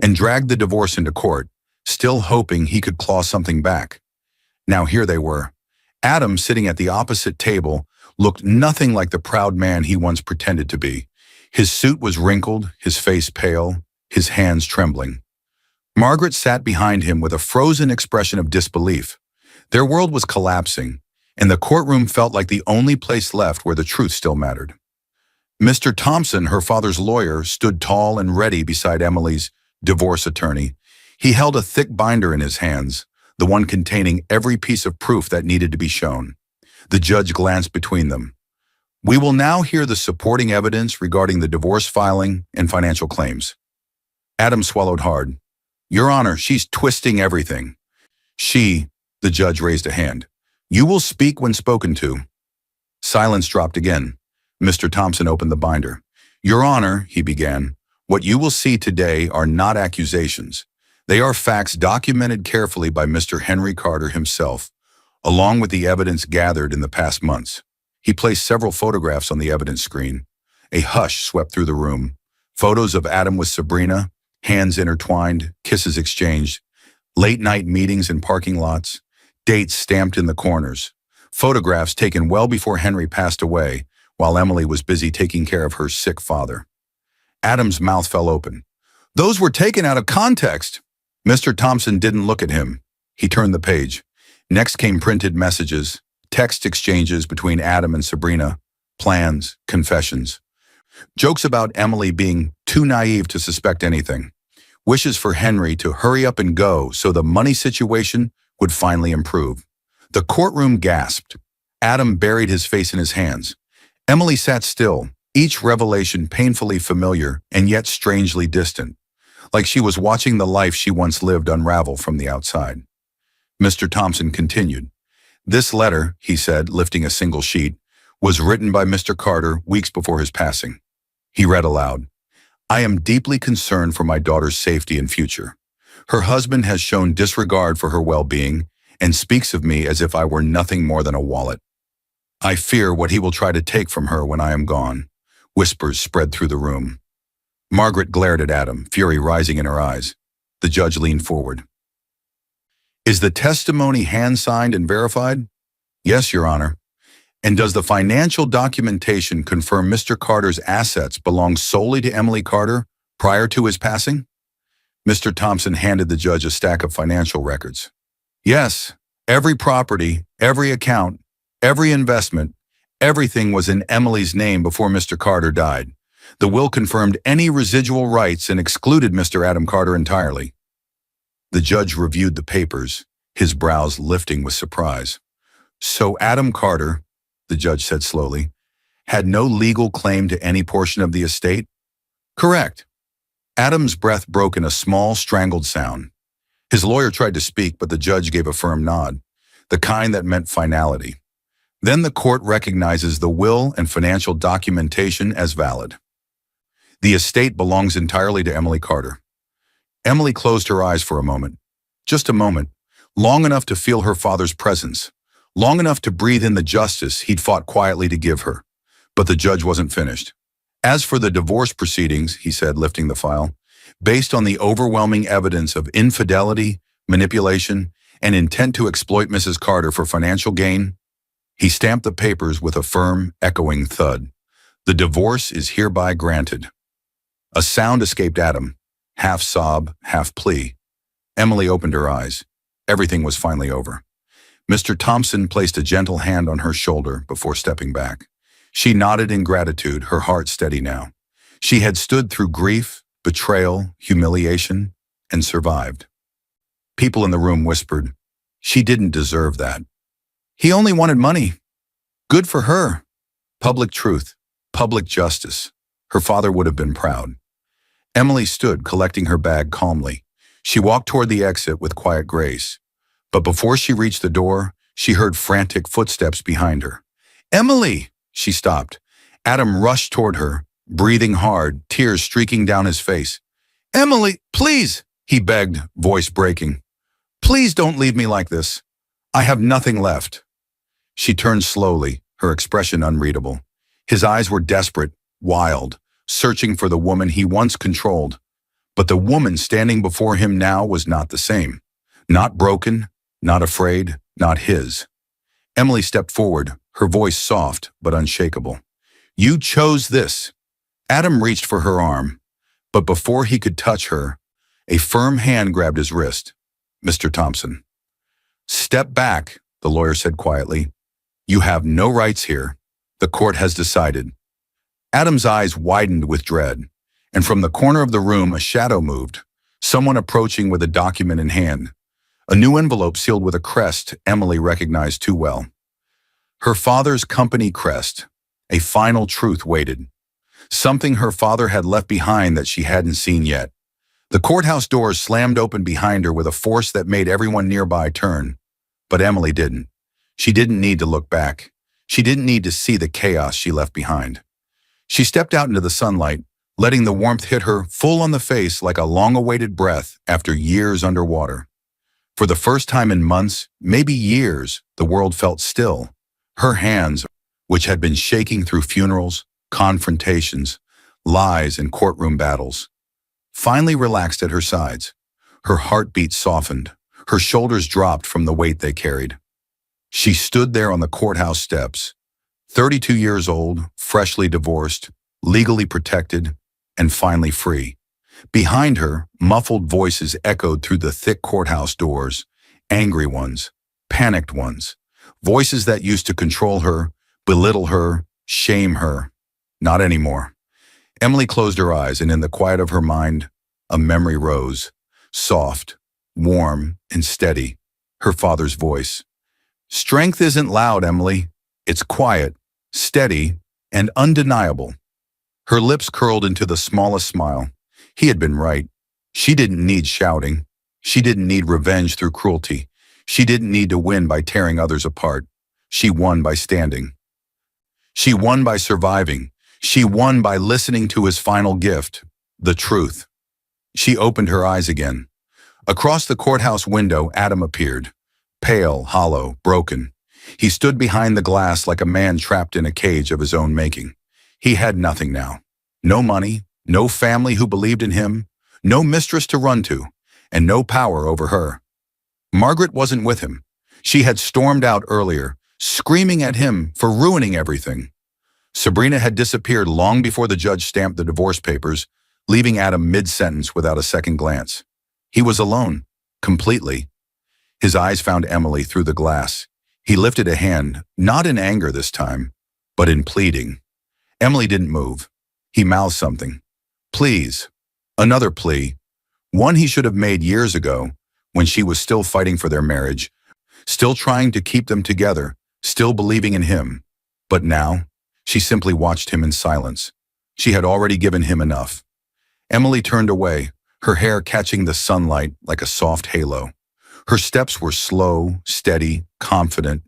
and dragged the divorce into court, still hoping he could claw something back. Now here they were. Adam, sitting at the opposite table, looked nothing like the proud man he once pretended to be. His suit was wrinkled, his face pale, his hands trembling. Margaret sat behind him with a frozen expression of disbelief. Their world was collapsing, and the courtroom felt like the only place left where the truth still mattered. Mr. Thompson, her father's lawyer, stood tall and ready beside Emily's divorce attorney. He held a thick binder in his hands, the one containing every piece of proof that needed to be shown. The judge glanced between them. We will now hear the supporting evidence regarding the divorce filing and financial claims. Adam swallowed hard. Your Honor, she's twisting everything. The judge raised a hand. You will speak when spoken to. Silence dropped again. Mr. Thompson opened the binder. Your Honor, he began, what you will see today are not accusations. They are facts documented carefully by Mr. Henry Carter himself, along with the evidence gathered in the past months. He placed several photographs on the evidence screen. A hush swept through the room. Photos of Adam with Sabrina, hands intertwined, kisses exchanged, late-night meetings in parking lots, dates stamped in the corners, photographs taken well before Henry passed away, while Emily was busy taking care of her sick father. Adam's mouth fell open. Those were taken out of context. Mr. Thompson didn't look at him. He turned the page. Next came printed messages, text exchanges between Adam and Sabrina, plans, confessions. Jokes about Emily being too naive to suspect anything. Wishes for Henry to hurry up and go so the money situation would finally improve. The courtroom gasped. Adam buried his face in his hands. Emily sat still, each revelation painfully familiar and yet strangely distant, like she was watching the life she once lived unravel from the outside. Mr. Thompson continued. This letter, he said, lifting a single sheet, was written by Mr. Carter weeks before his passing. He read aloud. I am deeply concerned for my daughter's safety and future. Her husband has shown disregard for her well-being and speaks of me as if I were nothing more than a wallet. I fear what he will try to take from her when I am gone. Whispers spread through the room. Margaret glared at Adam, fury rising in her eyes. The judge leaned forward. Is the testimony hand-signed and verified? Yes, Your Honor. And does the financial documentation confirm Mr. Carter's assets belong solely to Emily Carter prior to his passing? Mr. Thompson handed the judge a stack of financial records. Yes, every property, every account, every investment, everything was in Emily's name before Mr. Carter died. The will confirmed any residual rights and excluded Mr. Adam Carter entirely. The judge reviewed the papers, his brows lifting with surprise. So Adam Carter, the judge said slowly, had no legal claim to any portion of the estate? Correct. Adam's breath broke in a small, strangled sound. His lawyer tried to speak, but the judge gave a firm nod, the kind that meant finality. Then the court recognizes the will and financial documentation as valid. The estate belongs entirely to Emily Carter. Emily closed her eyes for a moment. Just a moment, long enough to feel her father's presence, long enough to breathe in the justice he'd fought quietly to give her. But the judge wasn't finished. As for the divorce proceedings, he said, lifting the file, based on the overwhelming evidence of infidelity, manipulation, and intent to exploit Mrs. Carter for financial gain, he stamped the papers with a firm, echoing thud. The divorce is hereby granted. A sound escaped Adam, half sob, half plea. Emily opened her eyes. Everything was finally over. Mr. Thompson placed a gentle hand on her shoulder before stepping back. She nodded in gratitude, her heart steady now. She had stood through grief, betrayal, humiliation, and survived. People in the room whispered, she didn't deserve that. He only wanted money. Good for her. Public truth, public justice. Her father would have been proud. Emily stood, collecting her bag calmly. She walked toward the exit with quiet grace. But before she reached the door, she heard frantic footsteps behind her. Emily! She stopped. Adam rushed toward her, breathing hard, tears streaking down his face. Emily, please, he begged, voice breaking. Please don't leave me like this. I have nothing left. She turned slowly, her expression unreadable. His eyes were desperate, wild, searching for the woman he once controlled. But the woman standing before him now was not the same. Not broken, not afraid, not his. Emily stepped forward, her voice soft but unshakable. You chose this. Adam reached for her arm, but before he could touch her, a firm hand grabbed his wrist. Mr. Thompson. "Step back," the lawyer said quietly. "You have no rights here. The court has decided." Adam's eyes widened with dread, and from the corner of the room a shadow moved, someone approaching with a document in hand. A new envelope sealed with a crest Emily recognized too well. Her father's company crest. A final truth waited. Something her father had left behind that she hadn't seen yet. The courthouse doors slammed open behind her with a force that made everyone nearby turn. But Emily didn't. She didn't need to look back. She didn't need to see the chaos she left behind. She stepped out into the sunlight, letting the warmth hit her full on the face like a long-awaited breath after years underwater. For the first time in months, maybe years, the world felt still. Her hands, which had been shaking through funerals, confrontations, lies, and courtroom battles, finally relaxed at her sides. Her heartbeat softened. Her shoulders dropped from the weight they carried. She stood there on the courthouse steps, 32 years old, freshly divorced, legally protected, and finally free. Behind her, muffled voices echoed through the thick courthouse doors, angry ones, panicked ones, voices that used to control her, belittle her, shame her. Not anymore. Emily closed her eyes, and in the quiet of her mind, a memory rose, soft, warm, and steady. Her father's voice. "Strength isn't loud, Emily. It's quiet, steady, and undeniable." Her lips curled into the smallest smile. He had been right. She didn't need shouting. She didn't need revenge through cruelty. She didn't need to win by tearing others apart. She won by standing. She won by surviving. She won by listening to his final gift, the truth. She opened her eyes again. Across the courthouse window, Adam appeared. Pale, hollow, broken. He stood behind the glass like a man trapped in a cage of his own making. He had nothing now. No money, no family who believed in him, no mistress to run to, and no power over her. Margaret wasn't with him. She had stormed out earlier, screaming at him for ruining everything. Sabrina had disappeared long before the judge stamped the divorce papers, leaving Adam mid-sentence without a second glance. He was alone, completely. His eyes found Emily through the glass. He lifted a hand, not in anger this time, but in pleading. Emily didn't move. He mouthed something. Please. Another plea. One he should have made years ago, when she was still fighting for their marriage, still trying to keep them together, still believing in him. But now, she simply watched him in silence. She had already given him enough. Emily turned away, her hair catching the sunlight like a soft halo. Her steps were slow, steady, confident,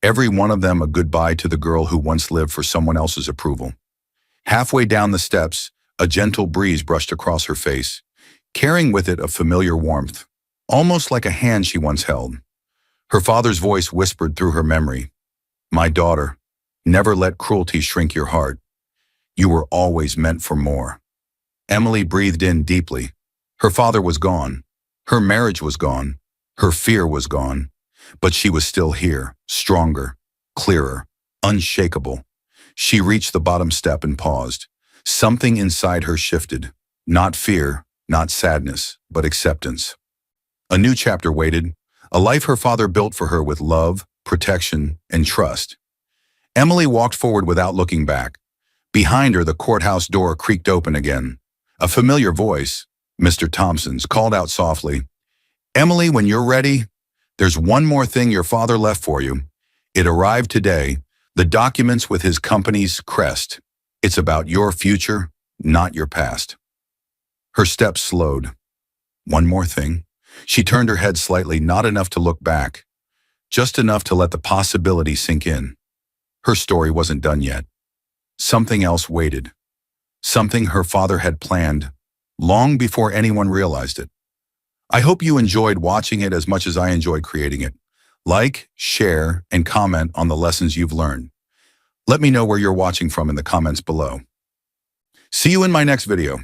every one of them a goodbye to the girl who once lived for someone else's approval. Halfway down the steps, a gentle breeze brushed across her face, carrying with it a familiar warmth, almost like a hand she once held. Her father's voice whispered through her memory, "My daughter, never let cruelty shrink your heart. You were always meant for more." Emily breathed in deeply. Her father was gone. Her marriage was gone. Her fear was gone. But she was still here, stronger, clearer, unshakable. She reached the bottom step and paused. Something inside her shifted. Not fear, not sadness, but acceptance. A new chapter waited, a life her father built for her with love, protection, and trust. Emily walked forward without looking back. Behind her, the courthouse door creaked open again. A familiar voice, Mr. Thompson's, called out softly, "Emily, when you're ready, there's one more thing your father left for you. It arrived today, the documents with his company's crest. It's about your future, not your past." Her steps slowed. One more thing. She turned her head slightly, not enough to look back, just enough to let the possibility sink in. Her story wasn't done yet. Something else waited. Something her father had planned, long before anyone realized it. I hope you enjoyed watching it as much as I enjoyed creating it. Like, share, and comment on the lessons you've learned. Let me know where you're watching from in the comments below. See you in my next video.